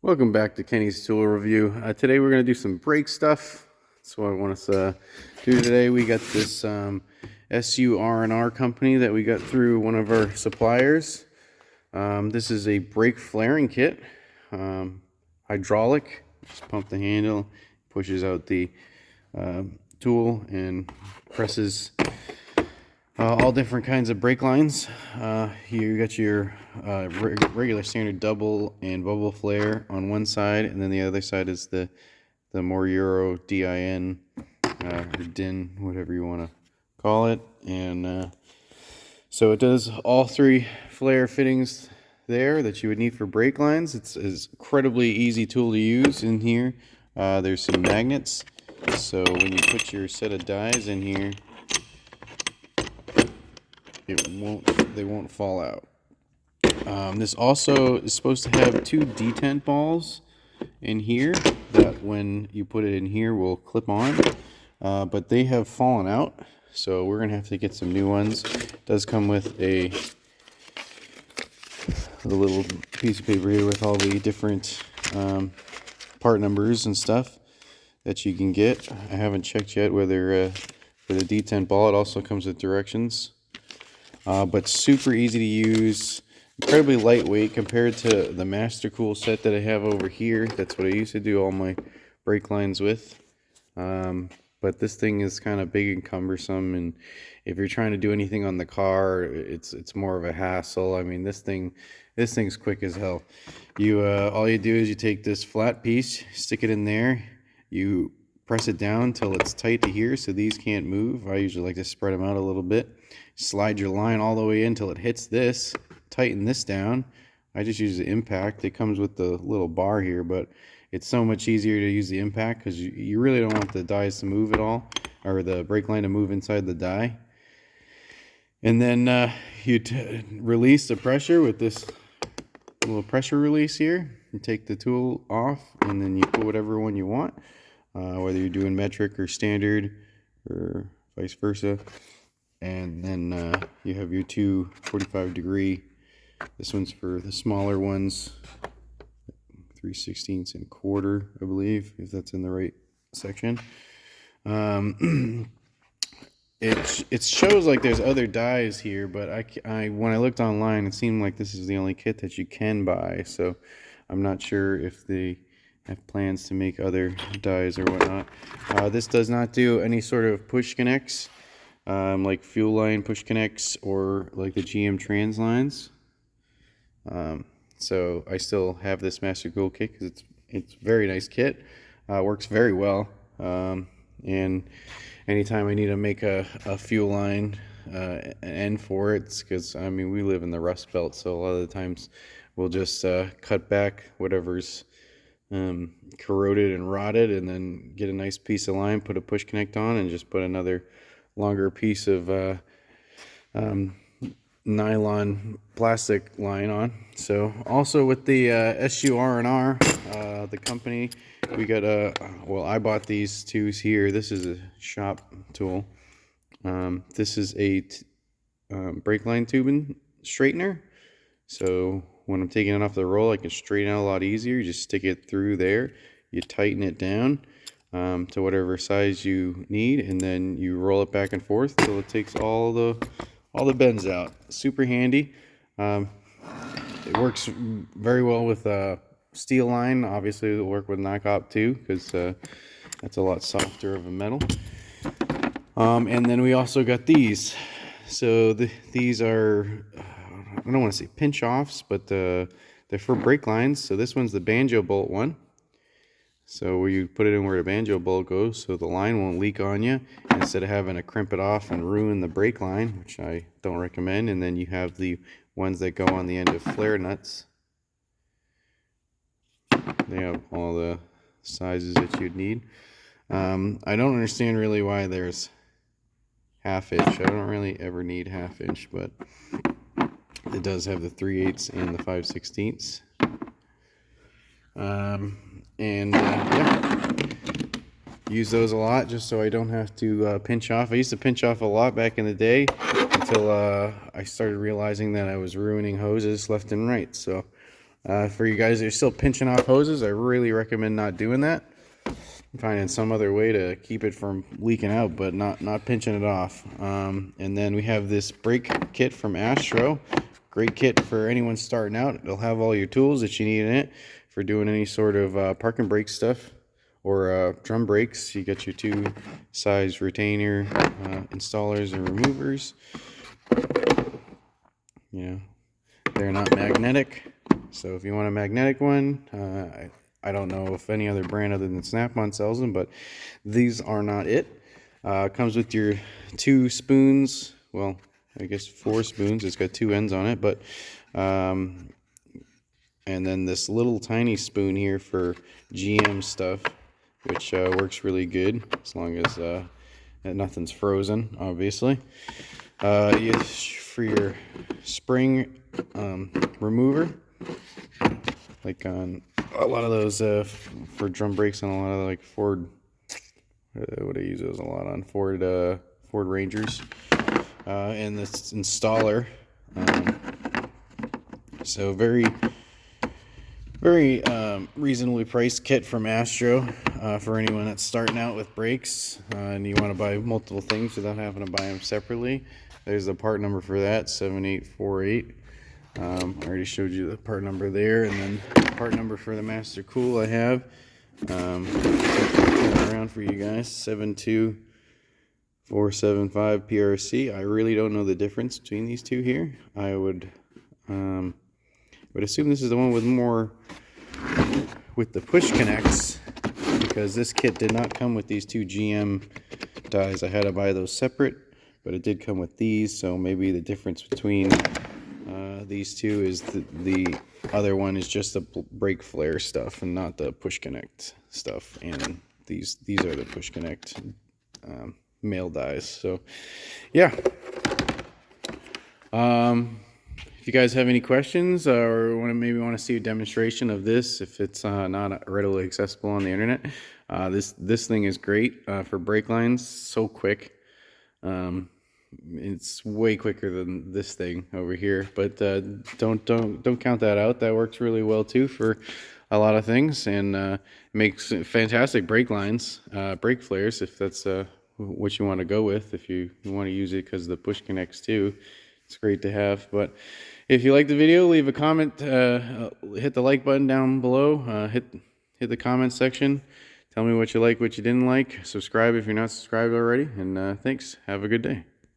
Welcome back to Kenny's Tool Review. Today we're going to do some brake stuff. That's what I want us to do today. We got this sur&r company that we got through one of our suppliers. This is a brake flaring kit, hydraulic. Just pump the handle, pushes out the tool and presses all different kinds of brake lines. You got your regular standard double and bubble flare on one side, and then the other side is the more Euro DIN or DIN, whatever you want to call it. And so it does all three flare fittings there that you would need for brake lines. It's an incredibly easy tool to use. In here there's some magnets, so when you put your set of dies in here, they won't fall out. This also is supposed to have two detent balls in here that when you put it in here will clip on, but they have fallen out, so we're gonna have to get some new ones. It does come with a little piece of paper here with all the different part numbers and stuff that you can get. I haven't checked yet whether for the detent ball it also comes with directions. But super easy to use, incredibly lightweight compared to the Master Cool set that I have over here. That's what I used to do all my brake lines with. But this thing is kind of big and cumbersome, and if you're trying to do anything on the car, it's more of a hassle. I mean, this thing's quick as hell. All you do is you take this flat piece, stick it in there, you press it down until it's tight to here so these can't move. I usually like to spread them out a little bit. Slide your line all the way in until it hits this, tighten this down. I just use the impact. It comes with the little bar here, but it's so much easier to use the impact because you really don't want the dies to move at all, or the brake line to move inside the die. And then you release the pressure with this little pressure release here. You take the tool off and then you put whatever one you want, whether you're doing metric or standard or vice versa. And then you have your two 45-degree. This one's for the smaller ones, 3/16 and quarter, I believe, if that's in the right section. It shows like there's other dies here, but when I looked online, it seemed like this is the only kit that you can buy. So I'm not sure if they have plans to make other dies or whatnot. This does not do any sort of push connects. Like fuel line push connects or like the GM trans lines. So I still have this Master Cool kit because it's a very nice kit. Works very well. And anytime I need to make a fuel line end for it, because I mean we live in the Rust Belt, so a lot of the times we'll just cut back whatever's corroded and rotted, and then get a nice piece of line, put a push connect on, and just put another longer piece of nylon plastic line on. So also with the sur&r, the company, we got well, I bought these twos here. This is a shop tool. This is a brake line tubing straightener. So when I'm taking it off the roll, I can straighten it out a lot easier. You just stick it through there, you tighten it down to whatever size you need, and then you roll it back and forth till it takes all the bends out. Super handy. It works very well with steel line. Obviously it'll work with knockout too, because that's a lot softer of a metal. And then we also got these. So these are, I don't want to say pinch offs, but they're for brake lines. So this one's the banjo bolt one. So where you put it in where the banjo bolt goes, so the line won't leak on you, instead of having to crimp it off and ruin the brake line, which I don't recommend. And then you have the ones that go on the end of flare nuts. They have all the sizes that you'd need. I don't understand really why there's half inch. I don't really ever need half inch, but it does have the 3/8 and the 5/16. Yeah, use those a lot just so I don't have to pinch off. I used to pinch off a lot back in the day until I started realizing that I was ruining hoses left and right. So For you guys that are still pinching off hoses, I really recommend not doing that. Finding some other way to keep it from leaking out, but not pinching it off. And then we have this brake kit from Astro. Great kit for anyone starting out. It'll have all your tools that you need in it for doing any sort of park and brake stuff or drum brakes. You got your 2 size retainer installers and removers. They're not magnetic, so if you want a magnetic one, I don't know if any other brand other than Snap-on sells them, but these are not it. Comes with your 2 spoons, well, I guess 4 spoons. It's got 2 ends on it, but and then this little tiny spoon here for GM stuff, which works really good as long as nothing's frozen, obviously. For your spring remover, like on a lot of those for drum brakes on a lot of like Ford, what I use those a lot on Ford Rangers, and this installer. So very reasonably priced kit from Astro for anyone that's starting out with brakes and you want to buy multiple things without having to buy them separately. There's the part number for that, 7848. I already showed you the part number there, and then the part number for the Master Cool I have. Turn it around for you guys, 72475 PRC. I really don't know the difference between these two here. I would assume this is the one with the push connects, because this kit did not come with these 2 GM dies. I had to buy those separate, but it did come with these, so maybe the difference between these two is the other one is just the brake flare stuff and not the push connect stuff, and these are the push connect male dies. So yeah, if you guys have any questions or maybe want to see a demonstration of this, if it's not readily accessible on the internet, this thing is great for brake lines. So quick. It's way quicker than this thing over here, but don't count that out. That works really well too for a lot of things, and makes fantastic brake lines, brake flares, if that's what you want to go with. If you want to use it because the push connects too, it's great to have. But if you like the video, leave a comment, hit the like button down below, hit the comment section, tell me what you like, what you didn't like, subscribe if you're not subscribed already, and thanks. Have a good day.